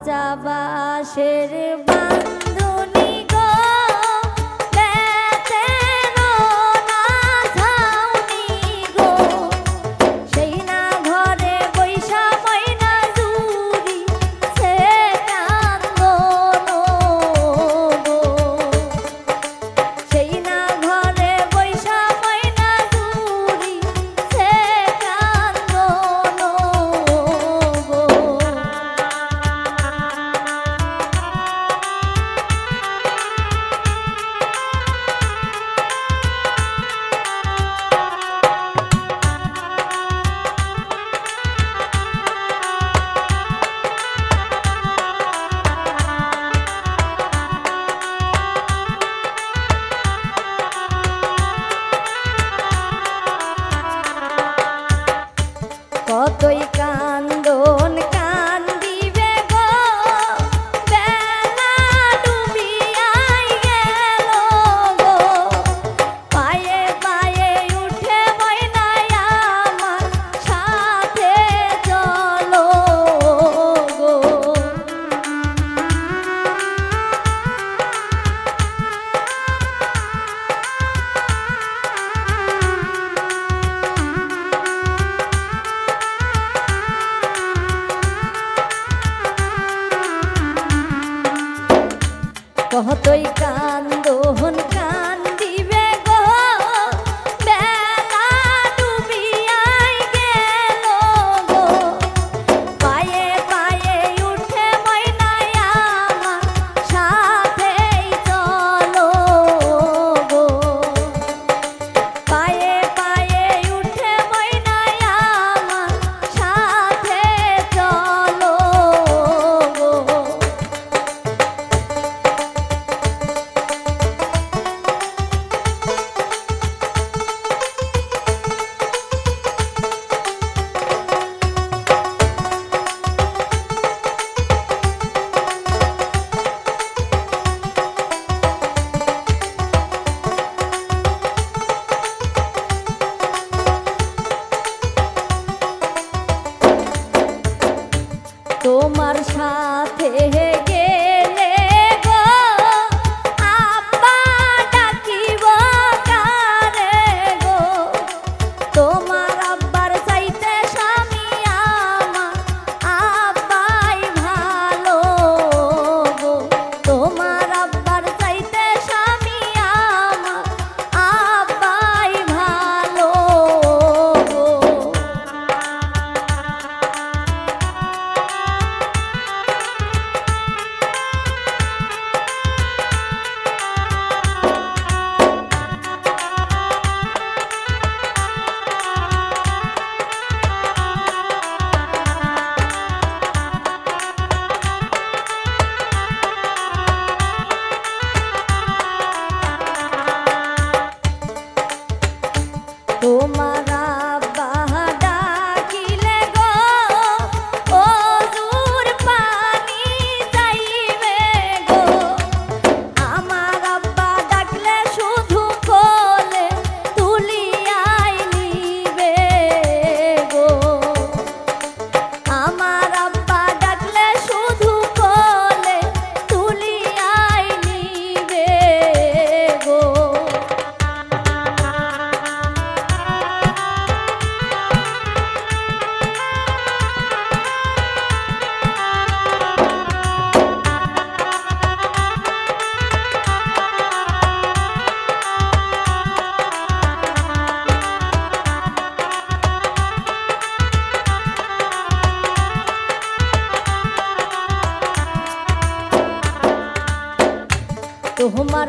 চাবাসের বান্ধনী গো বেতেনো না ছাউনি গো সেই না ঘরে বৈশা ময়না জুড়ি সে কান্দন গো সেই না ঘরে বৈশা ময়না জুড়ি সে কান্দন গো। কতই কান্দন কান্দিবে গো বেলা ডুবিয়াই গেল গো পায়ে পায়ে উঠে ময়নাই আমার সাথে চলো গো। কতই কান্দন কান্দিবে গো বেলা ডুবিয়াই গেল গো পায়ে পায়ে উঠে ময়নাই আমার সাথেই চলো গো পায়ে পায়ে উঠে ময়নাই আমার সাথে চলো গো। তোমার সাথে গেলে গো আব্বা ডাকিব কারে গো তোমার আব্বার চাইতে স্বামী আমার আব্বাই ভালো গো তোমার আব্বার চাইতে স্বামী আমার আব্বাই ভালো গো। তোমার আব্বা ডাকিলে গো ওজুর পানি চাইবে গো আমার আব্বা ডাকলে শুধু কোলে তুলিয়াই নিবে গো আমার আব্বা ডাকলে শুধু কোলে তুলিয়াই নিবে গো। তোমার